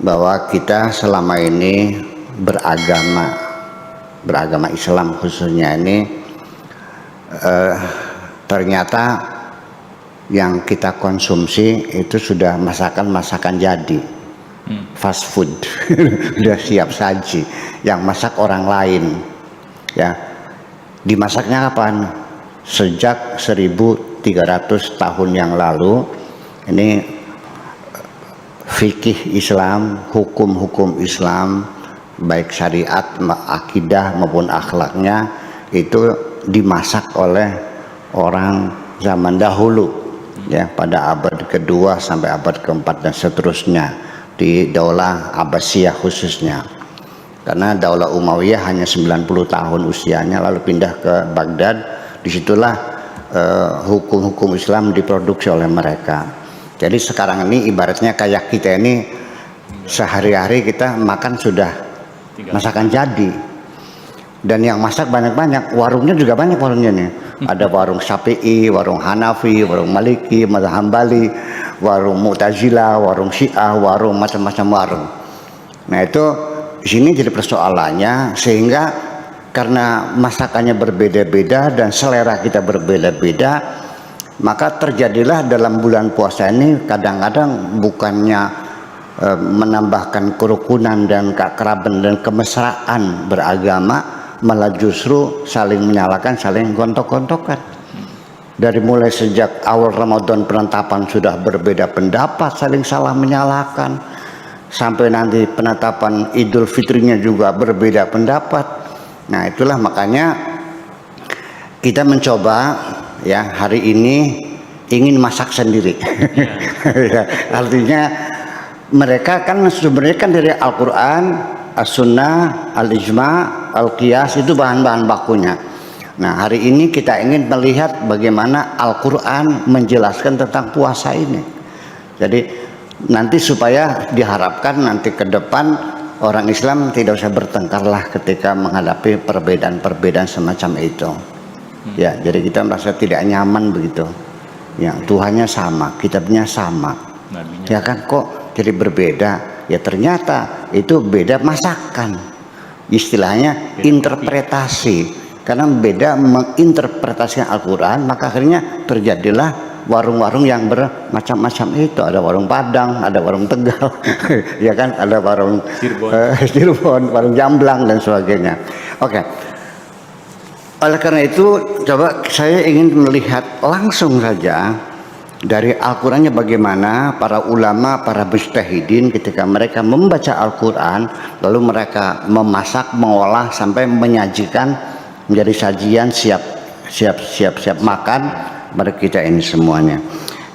bahwa kita selama ini beragama Islam khususnya ini ternyata yang kita konsumsi itu sudah masakan jadi, fast food, sudah siap saji, yang masak orang lain, ya. Dimasaknya kapan? Sejak 1300 tahun yang lalu. Ini fikih Islam, hukum-hukum Islam, baik syariat, akidah maupun akhlaknya itu dimasak oleh orang zaman dahulu, ya, pada abad kedua sampai abad keempat dan seterusnya di Daulah Abbasiyah khususnya. Karena Daulah Umayyah hanya 90 tahun usianya lalu pindah ke Baghdad. Disitulah hukum-hukum Islam diproduksi oleh mereka. Jadi sekarang ini ibaratnya kayak kita ini sehari-hari kita makan sudah masakan jadi. Dan yang masak banyak-banyak, warungnya juga banyak warungnya nih. Ada warung Syafi'i, warung Hanafi, warung Maliki, mazhab Hambali, warung Mu'tazilah, warung Syiah, warung macam-macam warung. Nah itu di sini jadi persoalannya, sehingga karena masakannya berbeda-beda dan selera kita berbeda-beda, maka terjadilah dalam bulan puasa ini kadang-kadang bukannya menambahkan kerukunan dan keakraban dan kemesraan beragama, malah justru saling menyalahkan, saling gontok-gontokan. Dari mulai sejak awal Ramadan penetapan sudah berbeda pendapat, saling salah menyalahkan. Sampai nanti penetapan Idul Fitrinya juga berbeda pendapat. Nah itulah makanya kita mencoba, ya, hari ini ingin masak sendiri. Ya, artinya mereka kan sebenarnya kan dari Al-Quran, As-Sunnah, Al-Ijma', Al-Qiyas itu bahan-bahan bakunya. Nah hari ini kita ingin melihat bagaimana Al-Quran menjelaskan tentang puasa ini. Jadi nanti supaya diharapkan nanti ke depan orang Islam tidak usah bertengkarlah ketika menghadapi perbedaan-perbedaan semacam itu. Ya, jadi kita merasa tidak nyaman begitu. Ya, Tuhannya sama, kitabnya sama. Ya kan, kok jadi berbeda? Ya ternyata itu beda masakan. Istilahnya interpretasi. Karena beda menginterpretasikan Al-Quran, maka akhirnya terjadilah warung-warung yang bermacam-macam itu. Ada warung Padang, ada warung Tegal, ya kan, ada warung Cirebon, warung Jamblang dan sebagainya. Oke. Oleh karena itu, coba saya ingin melihat langsung saja dari Al-Qurannya bagaimana para ulama, para mujtahidin ketika mereka membaca Al-Quran, lalu mereka memasak, mengolah sampai menyajikan menjadi sajian siap makan pada kita ini semuanya.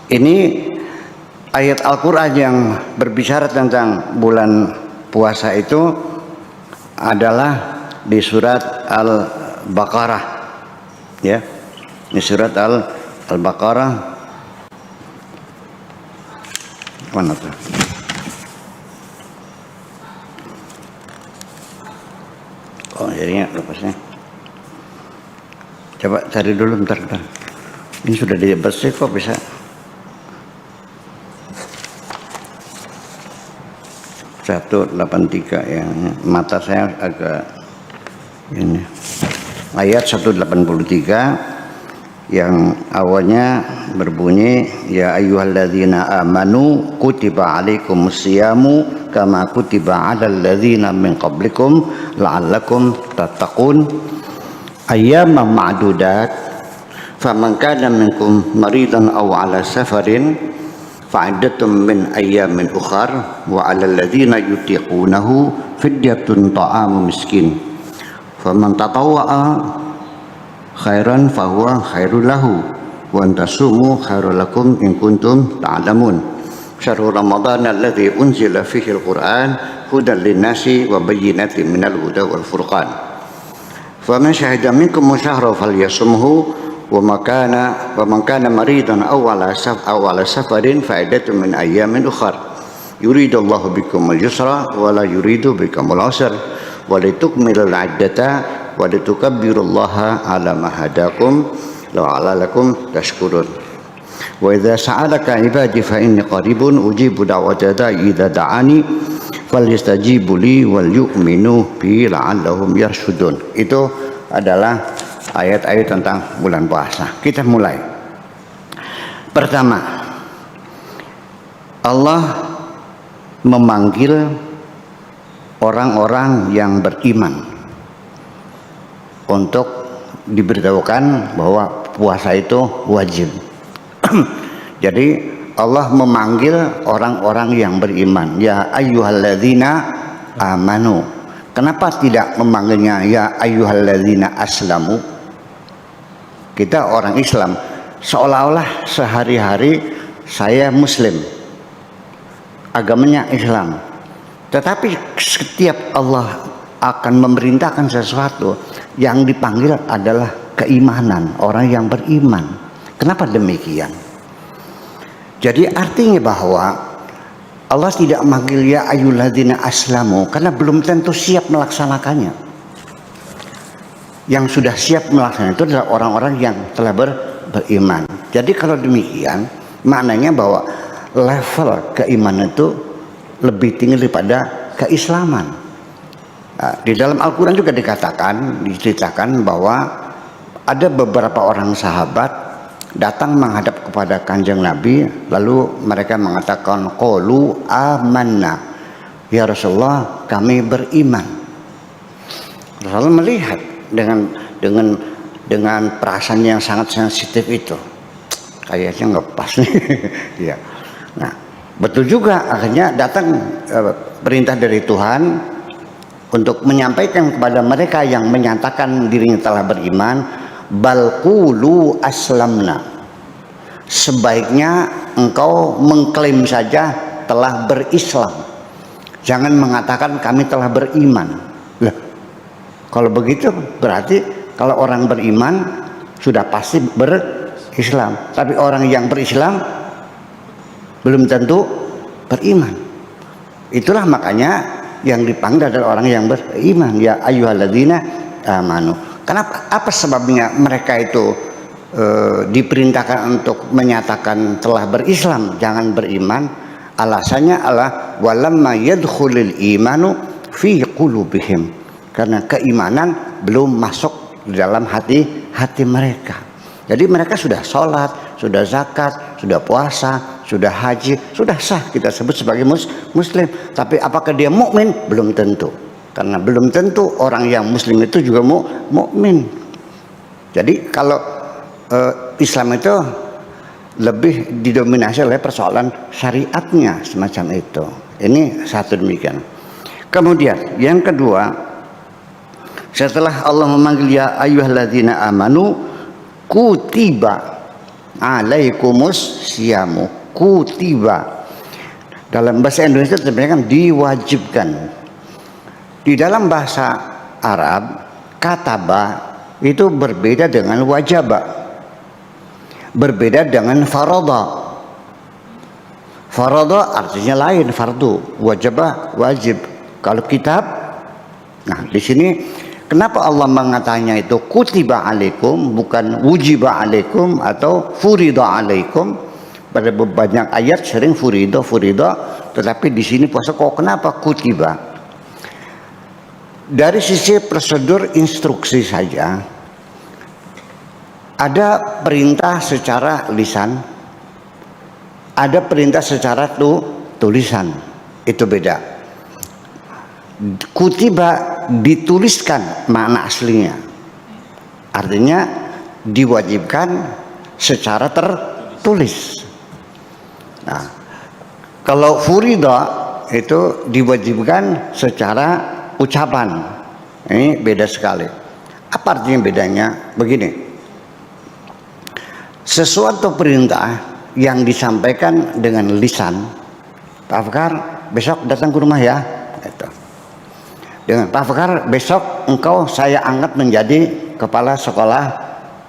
Ini ayat Al-Quran yang berbicara tentang bulan puasa itu adalah di surat Al-Baqarah, ya, di surat Al-Baqarah. Mana tuh? Oh jadinya lepasnya. Coba cari dulu bentar. Ini sudah bersih kok bisa. (183) yang mata saya agak ini. Ayat 183 yang awalnya berbunyi, ya ayyuhalladzina amanu kutiba alaikumusyamu kama kutiba alal ladzina min qablikum la'allakum tattaqun ayyaman ma'dudat faman kana minkum maridan aw ala safarin fa'iddatun min ayyamin ukhar wa 'alal ladzina yutiqunahu fidyatun ta'amu miskin faman tatawwa'a khairan fahuwa khairul lahu wa antasumu khairul lakum in kuntum ta'lamun syahrul ramadhan alladzi unzila fihi al-Qur'an hudan lin-nasi wa bayyinatin minal huda wal furqan faman syahida minkum syahra falyasumhu wa man kana maridan aw ala safarin fa'iddatun min ayyamin ukhar yuridullahu bikumul yusra wa la yuridu bikumul usra wa litukmilul iddata wa litukabbirullaha ala ma hadakum la'allakum tashkurun wa idza sa'alaka ibadi fa inni qaribun ujibu da'wata da'i idza da'ani falyastajibu li wal yu'minu bi la'allahum yarshudun. Itu adalah ayat-ayat tentang bulan puasa. Kita mulai. Pertama, Allah memanggil orang-orang yang beriman untuk diberitahukan bahwa puasa itu wajib. Jadi Allah memanggil orang-orang yang beriman, ya ayyuhalladzina amanu. Kenapa tidak memanggilnya ya ayyuhalladzina aslamu? Kita orang Islam, seolah-olah sehari-hari saya muslim, agamanya Islam. Tetapi setiap Allah akan memerintahkan sesuatu, yang dipanggil adalah keimanan, orang yang beriman. Kenapa demikian? Jadi artinya bahwa Allah tidak memanggil ya ayyuhalladzina aslamu karena belum tentu siap melaksanakannya. Yang sudah siap melaksanakan itu adalah orang-orang yang telah beriman. Jadi kalau demikian, maknanya bahwa level keimanan itu lebih tinggi daripada keislaman. Nah, di dalam Al-Quran juga diceritakan bahwa ada beberapa orang sahabat datang menghadap kepada Kanjeng Nabi, lalu mereka mengatakan qalu amanna, ya Rasulullah kami beriman. Rasulullah melihat dengan perasaan yang sangat sensitif itu, kayaknya nggak pas nih. Ya. Nah, betul juga, akhirnya datang perintah dari Tuhan untuk menyampaikan kepada mereka yang menyatakan dirinya telah beriman, bal qulu aslamna, sebaiknya engkau mengklaim saja telah berislam, jangan mengatakan kami telah beriman. Loh, kalau begitu berarti kalau orang beriman sudah pasti berislam, tapi orang yang berislam belum tentu beriman. Itulah makanya yang dipanggil adalah orang yang beriman, ya ayyuhalladzina amanu. Kenapa? Apa sebabnya mereka itu diperintahkan untuk menyatakan telah berislam, jangan beriman? Alasannya adalah walamma yadkhulul imanu fi qulubihim, karena keimanan belum masuk di dalam hati mereka. Jadi mereka sudah sholat, sudah zakat, sudah puasa, sudah haji, sudah sah kita sebut sebagai muslim. Tapi apakah dia mukmin? Belum tentu. Karena belum tentu orang yang muslim itu juga mukmin. Jadi kalau Islam itu lebih didominasi oleh persoalan syariatnya semacam itu. Ini satu demikian. Kemudian yang kedua, setelah Allah memanggil ya ayyuhalladzina amanu kutiba alaikumus siyamu. Kutiba dalam bahasa Indonesia sebenarnya diwajibkan. Di dalam bahasa Arab kataba itu berbeda dengan wajaba, berbeda dengan farada. Farada artinya lain, fardu, wajaba wajib. Kalau kitab, nah di sini kenapa Allah mengatakannya itu kutiba alaikum, bukan wujiba alaikum atau furida alaikum? Pada banyak ayat sering furida, tetapi di sini puasa kok kenapa kutiba? Dari sisi prosedur instruksi saja, ada perintah secara lisan, ada perintah secara tulisan, itu beda. Kutiba dituliskan makna aslinya, artinya diwajibkan secara tertulis. Nah, kalau furida itu diwajibkan secara ucapan. Ini beda sekali. Apa artinya bedanya? Begini, sesuatu perintah yang disampaikan dengan lisan, Pak Fakar besok datang ke rumah ya, itu. Dengan Pak Fakar besok engkau saya angkat menjadi kepala sekolah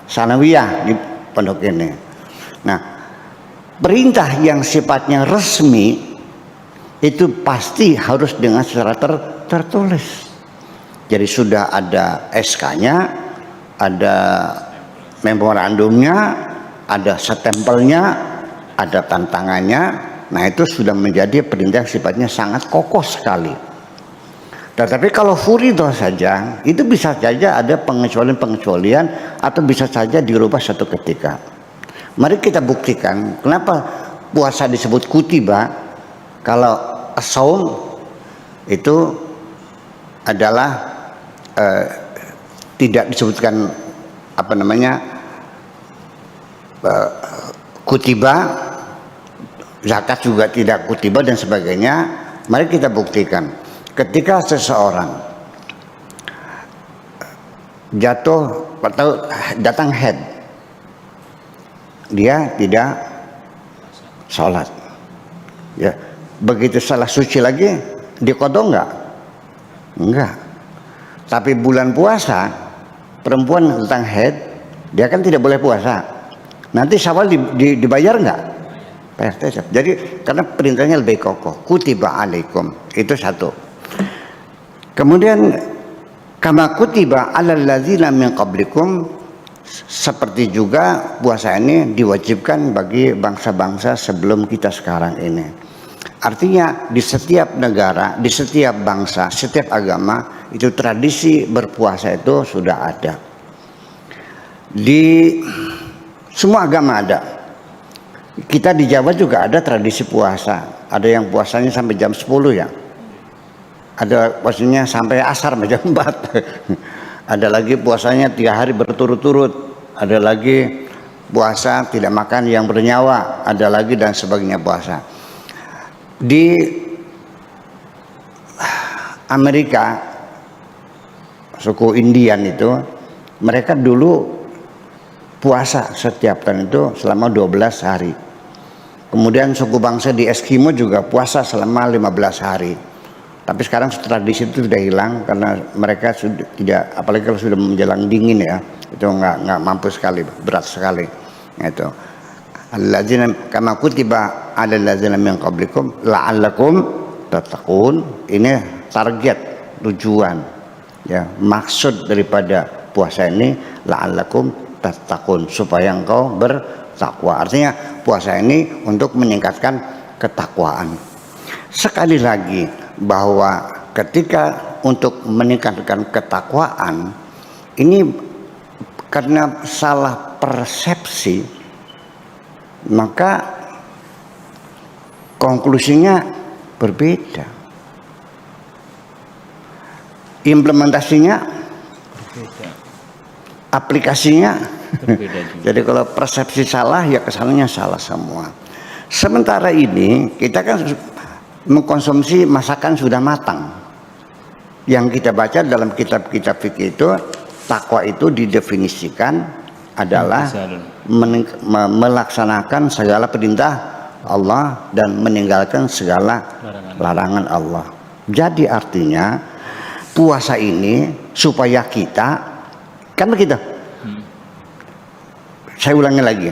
sanawiyah di pondok ini. Nah, perintah yang sifatnya resmi itu pasti harus dengan secara tertulis. Jadi sudah ada SK-nya, ada memorandumnya, ada stempelnya, ada tantangannya, Nah itu sudah menjadi perintah sifatnya sangat kokoh sekali. Tetapi kalau furidah saja, itu bisa saja ada pengecualian-pengecualian atau bisa saja dirubah satu ketika. Mari kita buktikan kenapa puasa disebut kutiba, kalau saum itu adalah tidak disebutkan apa namanya kutiba, zakat juga tidak kutiba dan sebagainya. Mari kita buktikan. Ketika seseorang jatuh atau datang haid, dia tidak sholat. Ya, begitu salah suci lagi, diqodho enggak? Enggak. Tapi bulan puasa, perempuan datang haid, dia kan tidak boleh puasa. Nanti Syawal dibayar enggak? Jadi karena perintahnya lebih kokoh, kutiba alaikum, itu satu. Kemudian kama kutiba alal ladzina min qablikum, seperti juga puasa ini diwajibkan bagi bangsa-bangsa sebelum kita sekarang ini. Artinya di setiap negara, di setiap bangsa, setiap agama itu tradisi berpuasa itu sudah ada. Di semua agama ada. Kita di Jawa juga ada tradisi puasa. Ada yang puasanya sampai jam 10 ya. Ada puasanya sampai asar jam 4. Ada lagi puasanya 3 hari berturut-turut. Ada lagi puasa tidak makan yang bernyawa. Ada lagi dan sebagainya puasa. Di Amerika, suku Indian itu, mereka dulu puasa setiap tahun itu selama 12 hari. Kemudian suku bangsa di Eskimo juga puasa selama 15 hari. Tapi sekarang tradisi itu sudah hilang karena mereka sudah tidak, apalagi kalau sudah menjelang dingin ya, itu nggak mampu sekali, berat sekali. Itu. Alladzina kama kutiba 'alal ladzina min qablikum la'allakum tattaqun. Ini target, tujuan, ya, maksud daripada puasa ini la'allakum tattaqun, supaya engkau bertakwa. Artinya puasa ini untuk meningkatkan ketakwaan. Sekali lagi bahwa ketika untuk meningkatkan ketakwaan ini karena salah persepsi, maka konklusinya berbeda, implementasinya berbeda, aplikasinya berbeda juga. Jadi kalau persepsi salah ya kesannya salah semua. Sementara ini kita kan mengkonsumsi masakan sudah matang. Yang kita baca dalam kitab-kitab fikih itu, takwa itu didefinisikan adalah melaksanakan segala perintah Allah dan meninggalkan segala larangan Allah. Jadi artinya puasa ini supaya kita, kan begitu. Saya ulangi lagi,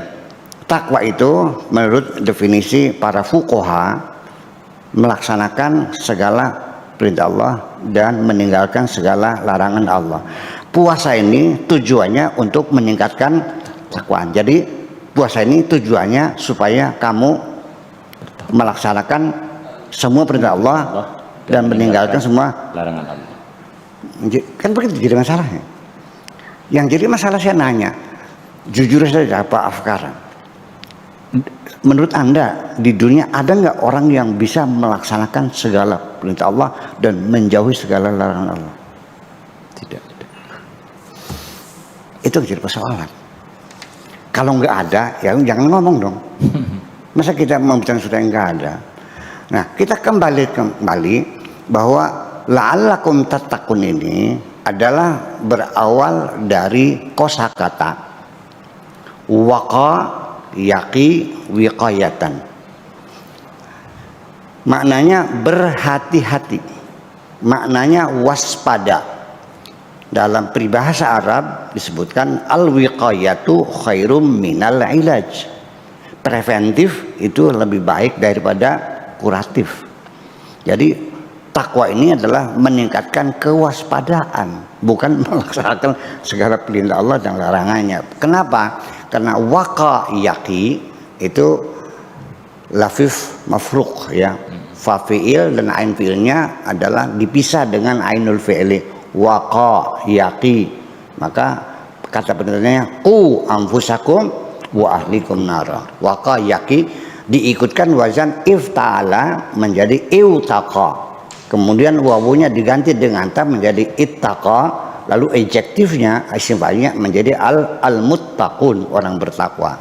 takwa itu menurut definisi para fuqaha melaksanakan segala perintah Allah dan meninggalkan segala larangan Allah. Puasa ini tujuannya untuk meningkatkan takwaan. Jadi puasa ini tujuannya supaya kamu melaksanakan semua perintah Allah dan meninggalkan semua larangan Allah. Kan begitu jadi masalahnya. Yang jadi masalah saya nanya, jujur saja Pak Afkar, menurut Anda di dunia ada nggak orang yang bisa melaksanakan segala perintah Allah dan menjauhi segala larangan Allah? Tidak. Itu jadi persoalan. Kalau nggak ada, ya jangan ngomong dong. Masa kita membicarakan sudah nggak ada? Nah, kita kembali bahwa la'allakum tattaqun ini adalah berawal dari kosakata waqa yaqi wiqayatan. Maknanya berhati-hati, maknanya waspada. Dalam peribahasa Arab disebutkan al-wiqayatu khairum minal ilaj. Preventif itu lebih baik daripada kuratif. Jadi takwa ini adalah meningkatkan kewaspadaan, bukan melaksanakan segala perintah Allah dan larangannya. Kenapa? Karena waqa yaqi itu lafif mafruq ya. Fa fi'il dan ain fi'ilnya adalah dipisah dengan ainul fi'li. Waqa yaqi. Maka kata penelitiannya qu anfusakum wa ahlikum nara. Waqa yaqi diikutkan wazan ifta'ala menjadi iutaqa. Kemudian wawunya diganti dengan ta menjadi ittaqa, lalu adjektifnya isim fa'ilnya menjadi al-muttaqun, orang bertakwa.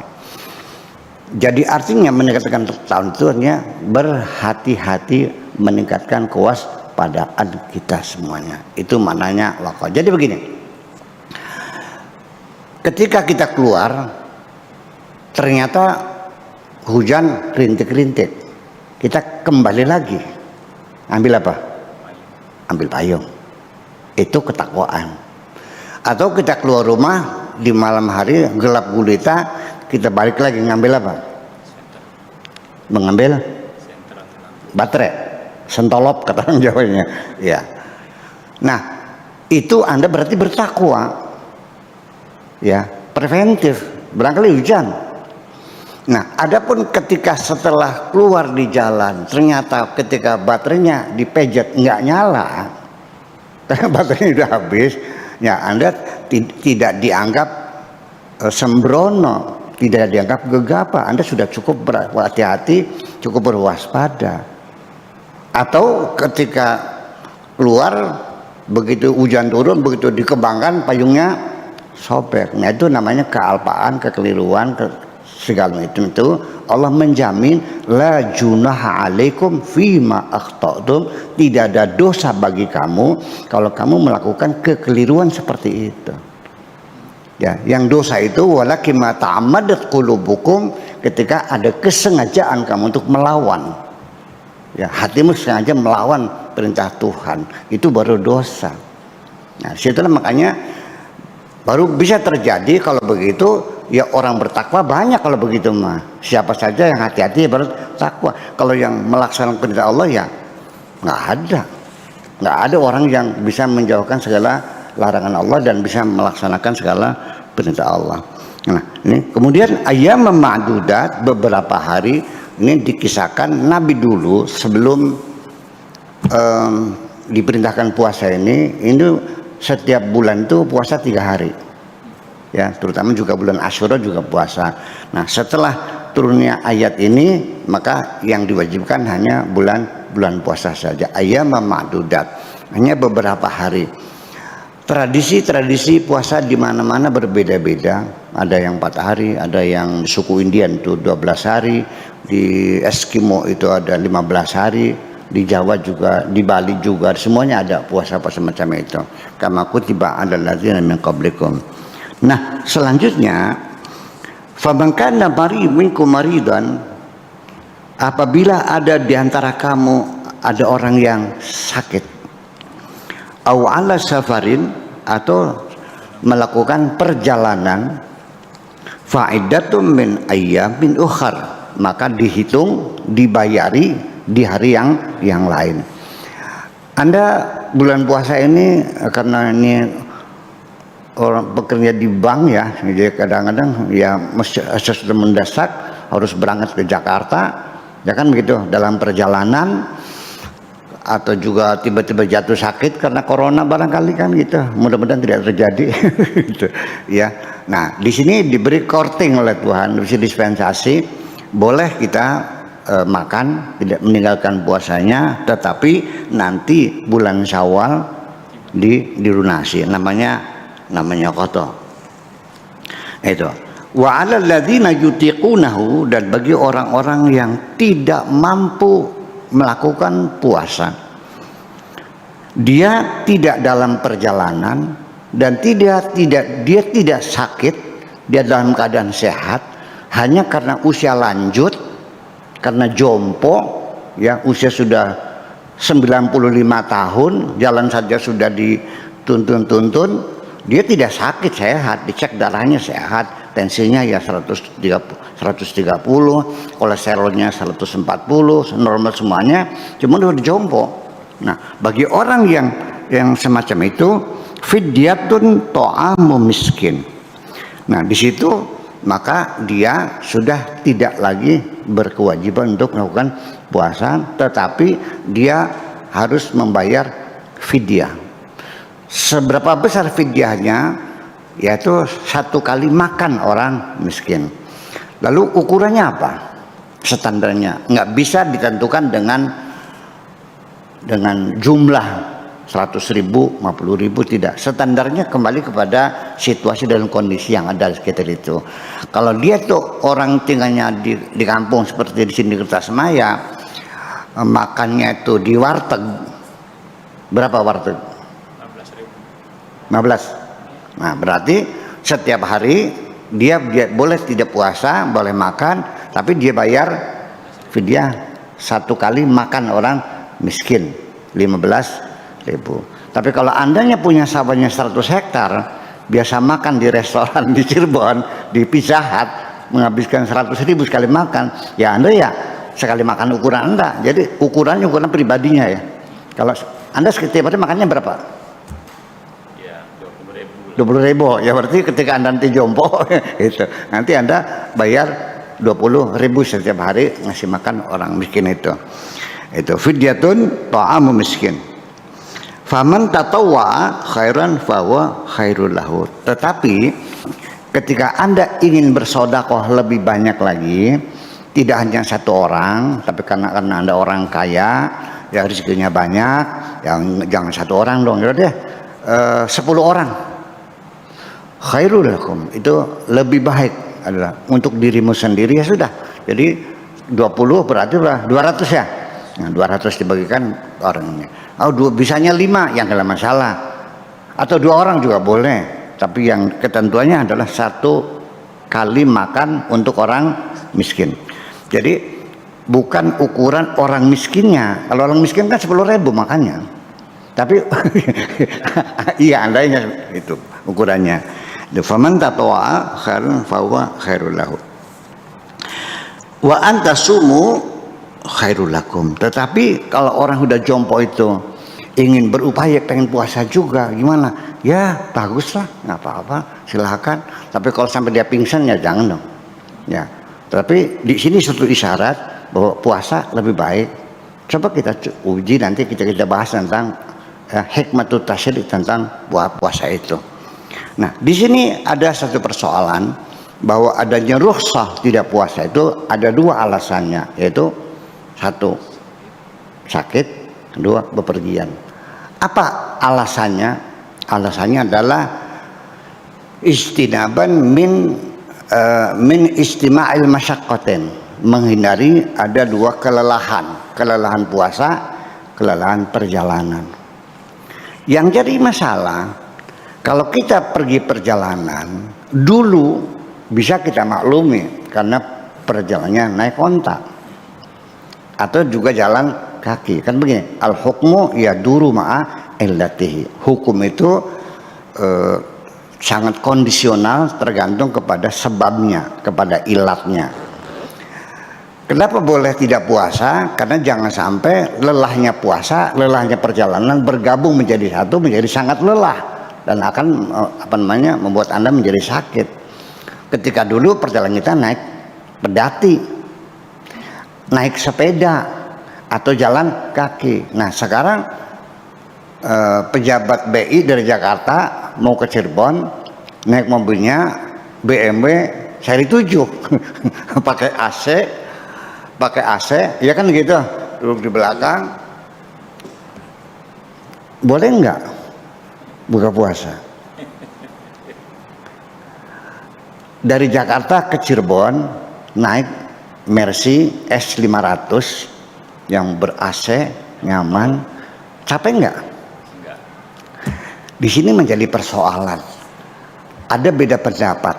Jadi artinya meningkatkan tahun itu artinya berhati-hati, meningkatkan kewaspadaan kita semuanya. Itu maknanya waqa. Jadi begini. Ketika kita keluar ternyata hujan rintik-rintik. Kita kembali lagi. Ambil apa? Ambil payung. Itu ketakwaan. Atau kita keluar rumah di malam hari gelap gulita, kita balik lagi ngambil apa? Mengambil baterai, sentolop kata orang Jawanya. Ya. Nah, itu Anda berarti bertakwa. Ya, preventif. Barangkali hujan. Nah, adapun ketika setelah keluar di jalan, ternyata ketika baterainya dipejet nggak nyala, karena baterainya sudah habis, ya Anda tidak dianggap sembrono, tidak dianggap gegabah. Anda sudah cukup berhati-hati, cukup berwaspada. Atau ketika keluar, begitu hujan turun, begitu dikembangkan payungnya sobek. Nah, itu namanya kealpaan, kekeliruan, segala itu Allah menjamin la junaha alaikum fima akhtatum, tidak ada dosa bagi kamu kalau kamu melakukan kekeliruan seperti itu. Ya, yang dosa itu walakin ma ta'ammadat qulubukum, ketika ada kesengajaan kamu untuk melawan. Ya, hatimu sengaja melawan perintah Tuhan, itu baru dosa. Nah, situlah makanya baru bisa terjadi kalau begitu. Ya, orang bertakwa banyak kalau begitu mah. Siapa saja yang hati-hati baru takwa. Kalau yang melaksanakan perintah Allah ya nggak ada orang yang bisa menjauhkan segala larangan Allah dan bisa melaksanakan segala perintah Allah. Nah, ini kemudian ayam ma'dudat, beberapa hari ini dikisahkan Nabi dulu sebelum diperintahkan puasa ini setiap bulan itu puasa 3 hari. Ya, terutama juga bulan Asyura juga puasa. Nah, setelah turunnya ayat ini, maka yang diwajibkan hanya bulan puasa saja. Ayyam ma'dudat, hanya beberapa hari. Tradisi puasa di mana-mana berbeda-beda. Ada yang 4 hari, ada yang suku Indian itu 12 hari, di Eskimo itu ada 15 hari, di Jawa juga, di Bali juga, semuanya ada puasa-puasa macam itu. Kama kutiba 'alal ladzina min qablikum. Nah, selanjutnya faman kana minkum maridan, apabila ada di antara kamu ada orang yang sakit, au ala safarin, atau melakukan perjalanan, faidatum min ayyamin ukhar, maka dihitung, dibayari di hari yang lain. Anda bulan puasa ini karena ini orang bekerja di bank ya, jadi kadang-kadang ya sesuatu mendesak harus berangkat ke Jakarta, ya kan begitu, dalam perjalanan atau juga tiba-tiba jatuh sakit karena corona barangkali kan gitu, mudah-mudahan tidak terjadi gitu ya. Nah, di sini diberi korting oleh Tuhan, diberi dispensasi, boleh kita makan, tidak meninggalkan puasanya, tetapi nanti bulan Syawal dilunasi, namanya qada. Itu. Wa 'alal ladzina yutiqunahu, dan bagi orang-orang yang tidak mampu melakukan puasa, dia tidak dalam perjalanan dan dia tidak sakit, dia dalam keadaan sehat, hanya karena usia lanjut, karena jompo ya, usia sudah 95 tahun, jalan saja sudah dituntun-tuntun. Dia tidak sakit, sehat, dicek darahnya sehat, tensinya ya 130, kolesterolnya 140, normal semuanya, cuma udah dijompo. Nah, bagi orang yang semacam itu, fidyatun ta'amu miskin. Nah, di situ maka dia sudah tidak lagi berkewajiban untuk melakukan puasa, tetapi dia harus membayar fidyah. Seberapa besar fidyahnya? Yaitu 1 kali makan orang miskin. Lalu ukurannya apa? Standarnya nggak bisa ditentukan dengan jumlah 100.000, 50.000, tidak. Standarnya kembali kepada situasi dan kondisi yang ada sekitar itu. Kalau dia tuh orang tinggalnya di kampung seperti di sini Kertasemaya, makannya itu di warteg, berapa warteg? 15. Nah, berarti setiap hari dia boleh tidak puasa, boleh makan, tapi dia bayar fidyah 1 kali makan orang miskin 15.000. Tapi kalau andanya punya sawahnya 100 hektar, biasa makan di restoran di Cirebon, di Pizza Hut, menghabiskan 100.000 sekali makan, ya Anda ya sekali makan ukuran Anda. Jadi ukuran pribadinya ya. Kalau Anda setiap hari makannya berapa? 20.000, ya berarti ketika Anda nanti jompo itu nanti Anda bayar 20.000 setiap hari ngasih makan orang miskin itu fidyatun ta'amu miskin. Faman tatawwa khairan fahuwa khairul lahu. Tetapi ketika Anda ingin bersedekah lebih banyak lagi, tidak hanya 1 orang, tapi karena Anda orang kaya ya rezekinya banyak, jangan 1 orang dong, ya deh 10 orang. Khairul lakum, itu lebih baik adalah untuk dirimu sendiri, ya sudah. Jadi 20 berarti 200 ya. Nah, 200 dibagikan orangnya. Bisanya 5 yang enggak masalah. Atau 2 orang juga boleh. Tapi yang ketentuannya adalah 1 kali makan untuk orang miskin. Jadi bukan ukuran orang miskinnya. Kalau orang miskin kan 10.000 makannya. Tapi iya andainya itu ukurannya. Faman tatawwa khairan fahuwa khairul lahu. Wa antasumu khairul lakum. Tetapi kalau orang sudah jompo itu ingin berupaya pengen puasa juga, gimana? Ya baguslah, nggak apa-apa, silahkan. Tapi kalau sampai dia pingsan ya jangan dong. Ya. Tapi di sini suatu isyarat bahwa puasa lebih baik. Coba kita uji nanti kita bahas tentang hikmatut tasyrik tentang puasa itu. Nah, di sini ada satu persoalan bahwa adanya rukhsah tidak puasa itu ada 2 alasannya, yaitu 1 sakit, 2 bepergian. Apa alasannya? Alasannya adalah istinaban min istima'il masyaqqatin, menghindari ada 2 kelelahan puasa, kelelahan perjalanan. Yang jadi masalah kalau kita pergi perjalanan, dulu bisa kita maklumi karena perjalanannya naik onta atau juga jalan kaki, kan begini. Al hukmu ya duru ma'a illatihi. Hukum itu sangat kondisional, tergantung kepada sebabnya, kepada ilatnya. Kenapa boleh tidak puasa? Karena jangan sampai lelahnya puasa, lelahnya perjalanan bergabung menjadi satu, menjadi sangat lelah dan akan membuat Anda menjadi sakit. Ketika dulu perjalanan kita naik pedati, naik sepeda atau jalan kaki. Nah sekarang pejabat BI dari Jakarta mau ke Cirebon naik mobilnya BMW seri 7 pakai AC ya kan gitu, duduk di belakang. Boleh nggak buka puasa? Dari Jakarta ke Cirebon naik Mercy S500 yang ber-AC, nyaman, capek nggak? Di sini menjadi persoalan. Ada beda pendapat.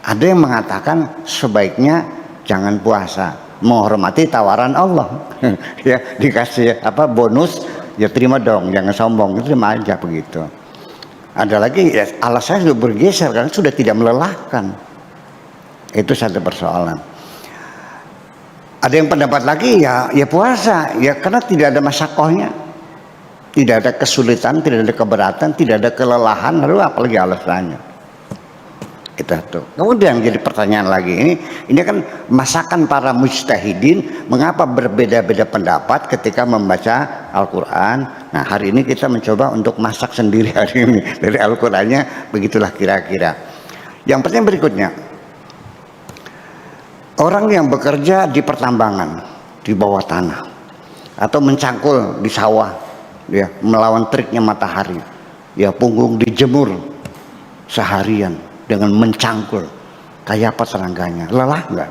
Ada yang mengatakan sebaiknya jangan puasa, menghormati tawaran Allah. Ya dikasih bonus, ya terima dong, jangan sombong, terima aja begitu. Ada lagi ya, alasannya sudah bergeser karena sudah tidak melelahkan. Itu satu persoalan. Ada yang pendapat lagi ya puasa ya karena tidak ada masyakohnya, tidak ada kesulitan, tidak ada keberatan, tidak ada kelelahan, lalu apalagi alasannya. Itu tuh. Kemudian jadi pertanyaan lagi, ini kan masakan para mujtahidin, mengapa berbeda-beda pendapat ketika membaca Al-Quran. Nah, hari ini kita mencoba untuk masak sendiri hari ini dari Al-Qurannya, begitulah kira-kira. Yang penting berikutnya, orang yang bekerja di pertambangan, di bawah tanah, atau mencangkul di sawah, ya, melawan teriknya matahari, ya, punggung dijemur seharian dengan mencangkul, kayak apa terangganya, lelah nggak?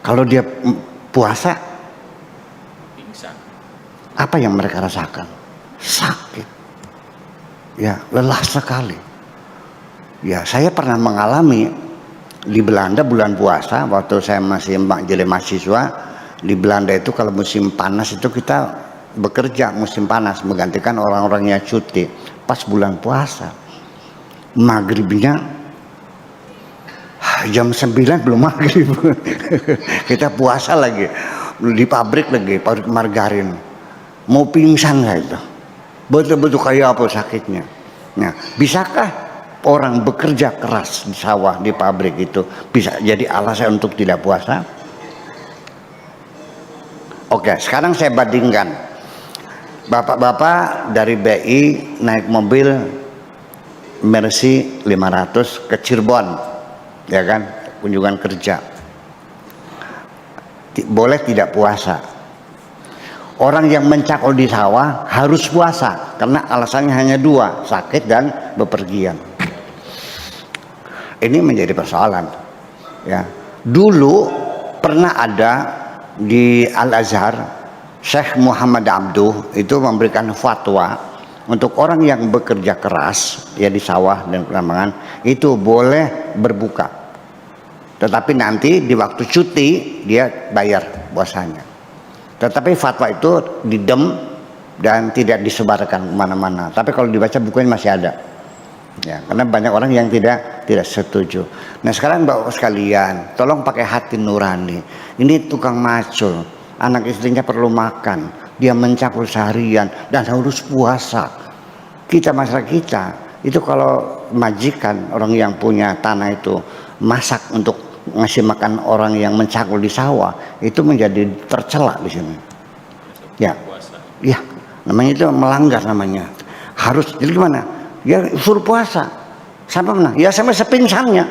Kalau dia puasa, apa yang mereka rasakan? Sakit, ya, lelah sekali. Ya, saya pernah mengalami di Belanda bulan puasa waktu saya masih jadi mahasiswa. Di Belanda itu kalau musim panas itu kita bekerja musim panas, menggantikan orang-orangnya cuti. Pas bulan puasa, maghribnya jam 9 belum maghrib. Kita puasa lagi di pabrik margarin, mau pingsan saya itu, betul-betul kayak apa sakitnya. Nah, bisakah orang bekerja keras di sawah, di pabrik itu bisa jadi alasan untuk tidak puasa? Oke, sekarang saya bandingkan, bapak-bapak dari BI naik mobil Mercy 500 ke Cirebon, ya kan, kunjungan kerja, boleh tidak puasa? Orang yang mencakul di sawah harus puasa karena alasannya hanya dua, sakit dan bepergian. Ini menjadi persoalan, ya. Dulu pernah ada di Al-Azhar, Syekh Muhammad Abduh itu memberikan fatwa untuk orang yang bekerja keras, ya, di sawah dan pertambangan itu boleh berbuka, tetapi nanti di waktu cuti dia bayar puasanya. Tetapi fatwa itu didem dan tidak disebarkan kemana-mana. Tapi kalau dibaca bukunya masih ada, ya, karena banyak orang yang tidak setuju. Nah, sekarang bapak sekalian, tolong pakai hati nurani. Ini tukang macul, anak istrinya perlu makan, dia mencakul seharian dan harus puasa. Kita, masyarakat kita itu kalau majikan orang yang punya tanah itu masak untuk ngasih makan orang yang mencakul di sawah, itu menjadi tercela di sini. Ya, ya, namanya itu melanggar namanya. Harus jadi gimana? Ya suruh puasa sampai mana? Ya sampai sepingsannya.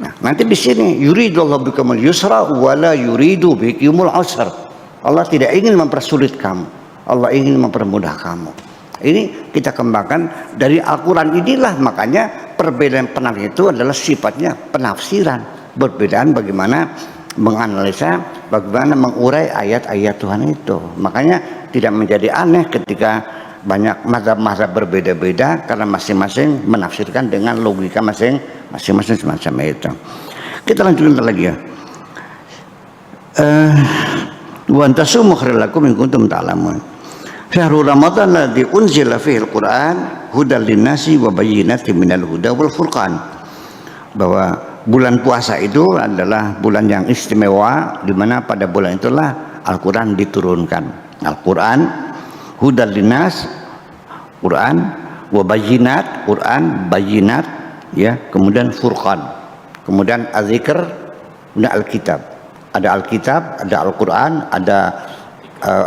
Nah, nanti di sini yuridullahu bikumul yusra wala yuridu bikumul usra. Allah tidak ingin mempersulit kamu, Allah ingin mempermudah kamu. Ini kita kembangkan dari Al-Quran inilah, makanya perbedaan penafsiran itu adalah sifatnya penafsiran, perbedaan bagaimana menganalisa, bagaimana mengurai ayat-ayat Tuhan itu. Makanya tidak menjadi aneh ketika banyak mazhab-mazhab berbeda-beda karena masing-masing menafsirkan dengan logika masing-masing semacam itu. Kita lanjutkan lagi ya. Wa antasumu khairul lakum in kuntum ta'lamun. Syahrul Ramadan alladzi unzila fihi al-Qur'an hudal linnasi wa bayyinatin minal huda wal furqan. Bahwa bulan puasa itu adalah bulan yang istimewa, di mana pada bulan itulah Al-Qur'an diturunkan. Al-Qur'an hudal linnas, Quran, wa bayyinat, Quran, bayyinat, ya, kemudian furqan, kemudian az-zikr, kemudian al-kitab. Ada al-kitab, ada Al-Quran, ada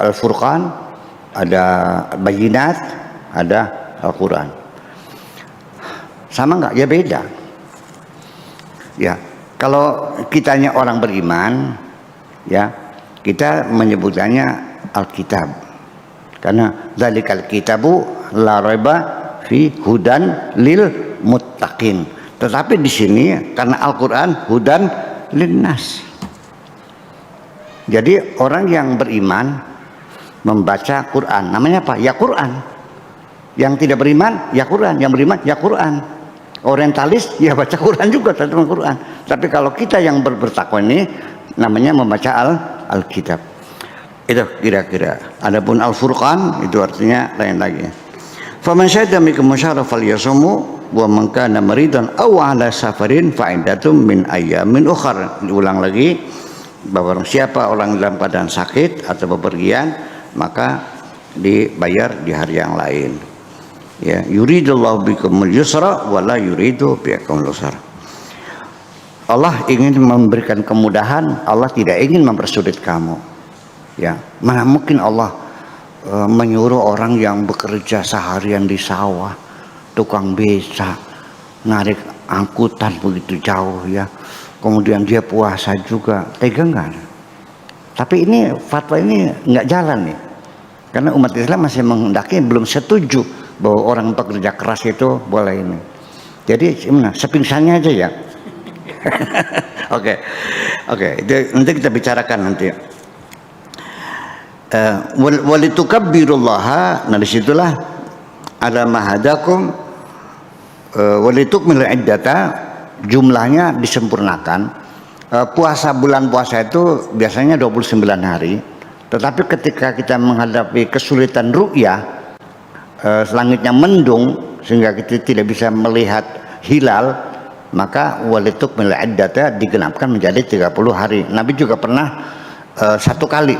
al-furqan, ada bayyinat, ada Al-Quran. Sama nggak? Ya beda. Ya, kalau kitanya orang beriman, ya, kita menyebutkannya Alkitab. Karena zalikal kitabu la raiba fi hudan lil muttaqin. Tetapi di sini karena Al-Qur'an hudan linnas. Jadi orang yang beriman membaca Quran, namanya apa? Ya Quran. Yang tidak beriman, ya Quran. Yang beriman, ya Quran. Orientalis, ya baca Quran juga, tentang Quran. Tapi kalau kita yang bertakwa ini, namanya membaca Alkitab. Itu kira-kira. Adapun Al-Furqan itu artinya lain lagi. Faman syahida minkum syahra falyasumhu wa man kana maridan aw ala safarin fa iddatum min ayyamin ukhra. Diulang lagi, bahwa siapa orang dalam keadaan sakit atau bepergian maka dibayar di hari yang lain. Ya, yuridullahu bikumul yusra wa la yuridu bikumul usra. Allah ingin memberikan kemudahan, Allah tidak ingin mempersulit kamu. Ya, mana mungkin Allah menyuruh orang yang bekerja seharian di sawah, tukang beca, narik angkutan begitu jauh ya, kemudian dia puasa juga, tega nggak? Tapi ini fatwa ini nggak jalan nih, karena umat Islam masih menghendaki, belum setuju bahwa orang pekerja keras itu boleh ini. Jadi sepingsannya aja ya. Oke, nanti kita bicarakan nanti. Walitukabbirullaha, nah disitulah ala mahadakum walitukmil iddata, jumlahnya disempurnakan. Puasa, bulan puasa itu biasanya 29 hari, tetapi ketika kita menghadapi kesulitan ru'yah, langitnya mendung sehingga kita tidak bisa melihat hilal, maka walitukmil iddata digenapkan menjadi 30 hari. Nabi juga pernah satu kali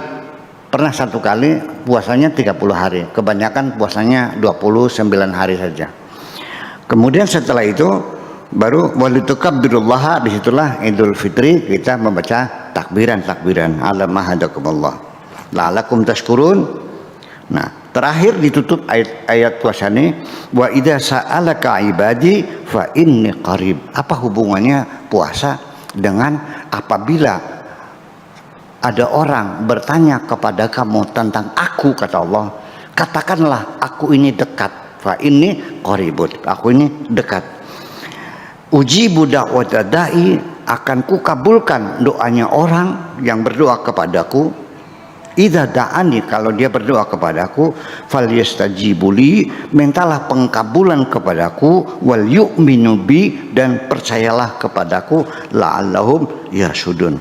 puasanya 30 hari, kebanyakan puasanya 29 hari saja. Kemudian setelah itu baru walitukabbirullaha, disitulah Idul Fitri kita membaca takbiran ala mahadakumullah la'alakum tashkurun. Nah, terakhir ditutup ayat puasa ini, wa idza sa'alaka ibadi fa inni qarib. Apa hubungannya puasa dengan apabila ada orang bertanya kepada kamu tentang aku, kata Allah, katakanlah aku ini dekat. Fa inni qaribun, aku ini dekat. Ujibu da'wata da'i, akan kukabulkan doanya orang yang berdoa kepadaku. Idza da'ani, kalau dia berdoa kepadaku, falyastajibu li, mintalah pengkabulan kepadaku, wal yu'minu bi, dan percayalah kepadaku, la'allahum yarsudun.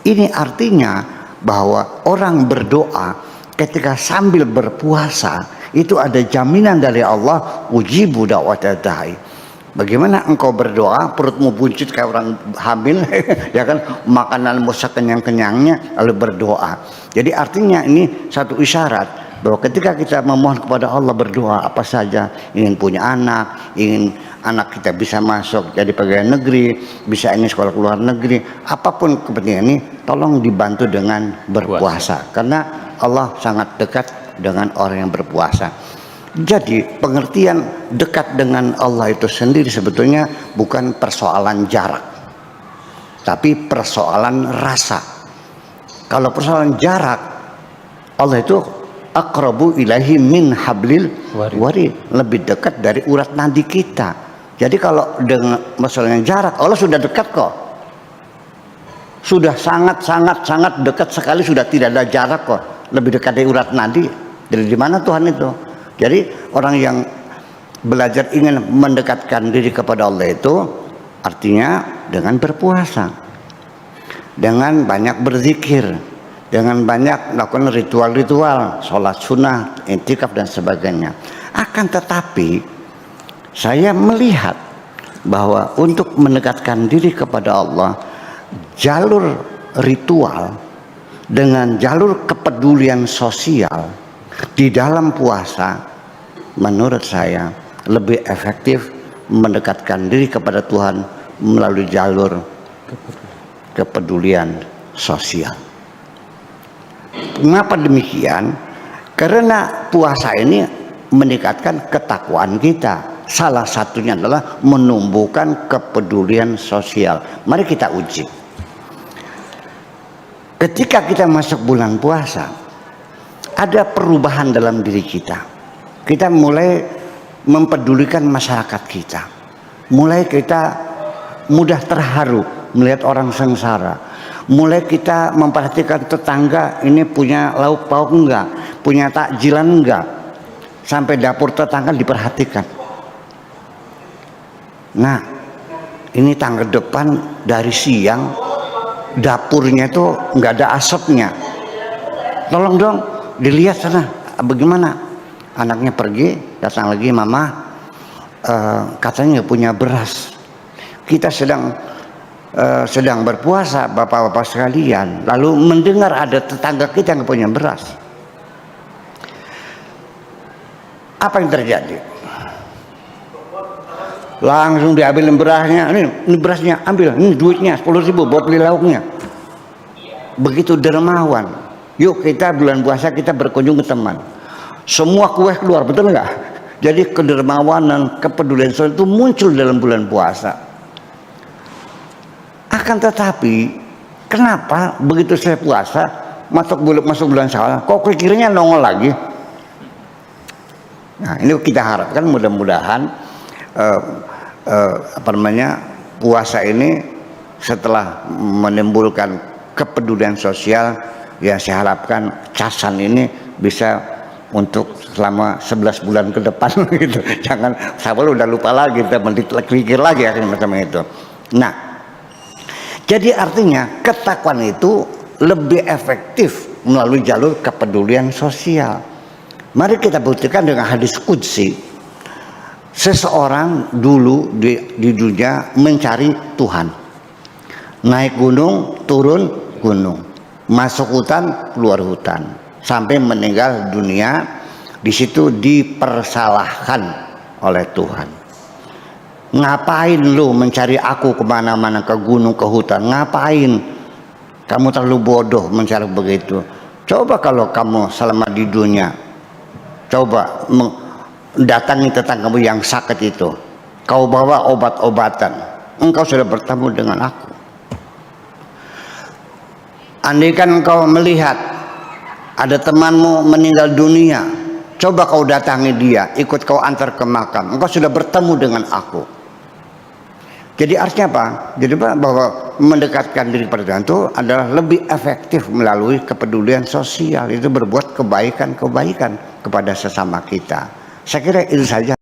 Ini artinya bahwa orang berdoa ketika sambil berpuasa itu ada jaminan dari Allah, ujibu da'wata da'i. Bagaimana engkau berdoa, perutmu buncit kayak orang hamil, ya kan, makanan musa kenyang-kenyangnya, lalu berdoa. Jadi artinya ini satu isyarat bahwa ketika kita memohon kepada Allah, berdoa apa saja, ingin punya anak, ingin anak kita bisa masuk jadi pegawai negeri, bisa ingin sekolah ke luar negeri, apapun kepentingan ini, tolong dibantu dengan berpuasa, karena Allah sangat dekat dengan orang yang berpuasa. Jadi pengertian dekat dengan Allah itu sendiri sebetulnya bukan persoalan jarak, tapi persoalan rasa. Kalau persoalan jarak, Allah itu aqrabu ilaihi min hablil warid, lebih dekat dari urat nadi kita. Jadi kalau dengan masalahnya jarak, Allah sudah dekat kok, sudah sangat dekat sekali, sudah tidak ada jarak kok, lebih dekat dari urat nadi. Dari mana Tuhan itu? Jadi orang yang belajar ingin mendekatkan diri kepada Allah itu artinya dengan berpuasa, dengan banyak berzikir, dengan banyak melakukan ritual-ritual, sholat sunnah, i'tikaf dan sebagainya. Akan tetapi saya melihat bahwa untuk mendekatkan diri kepada Allah, jalur ritual dengan jalur kepedulian sosial di dalam puasa, menurut saya lebih efektif mendekatkan diri kepada Tuhan melalui jalur kepedulian sosial. Mengapa demikian? Karena puasa ini meningkatkan ketakwaan kita. Salah satunya adalah menumbuhkan kepedulian sosial. Mari kita uji. Ketika kita masuk bulan puasa, ada perubahan dalam diri kita. Kita mulai mempedulikan masyarakat kita. Mulai kita mudah terharu melihat orang sengsara. Mulai kita memperhatikan tetangga ini punya lauk pauk enggak, punya takjilan enggak. Sampai dapur tetangga diperhatikan. Nah, ini tangga depan dari siang dapurnya itu enggak ada asapnya. Tolong dong dilihat sana, bagaimana? Anaknya pergi, datang lagi, mama katanya punya beras. Kita sedang berpuasa, bapak-bapak sekalian, lalu mendengar ada tetangga kita yang punya beras. Apa yang terjadi? langsung diambil berasnya, ini berasnya ambil, ini duitnya 10.000 buat beli lauknya. Begitu dermawan. Yuk kita bulan puasa kita berkunjung ke teman, semua kue keluar, betul nggak? Jadi kedermawanan, kepedulian sosial itu muncul dalam bulan puasa. Akan tetapi kenapa begitu saya puasa masuk bulan Syawal kok kira-kiranya nongol lagi? Nah, ini kita harapkan mudah-mudahan puasa ini setelah menimbulkan kepedulian sosial, ya saya harapkan casan ini bisa untuk selama 11 bulan ke depan gitu. Jangan Syawal udah lupa lagi, kita pikir lagi akan macam itu. Nah, jadi artinya ketakwaan itu lebih efektif melalui jalur kepedulian sosial. Mari kita buktikan dengan hadis qudsi. Seseorang dulu di dunia mencari Tuhan, naik gunung, turun gunung, masuk hutan, keluar hutan, sampai meninggal dunia. Di situ dipersalahkan oleh Tuhan. Ngapain lu mencari aku kemana-mana, ke gunung, ke hutan? Ngapain? Kamu terlalu bodoh mencari begitu. Coba kalau kamu selama di dunia, coba datangi tetanggamu yang sakit itu, kau bawa obat-obatan, engkau sudah bertemu dengan aku. Andaikan engkau melihat ada temanmu meninggal dunia, coba kau datangi dia, ikut kau antar ke makam, engkau sudah bertemu dengan aku. Jadi artinya apa? Jadi bahwa mendekatkan diri pada Tuhan itu adalah lebih efektif melalui kepedulian sosial, itu berbuat kebaikan-kebaikan kepada sesama kita. Saya kira itu saja.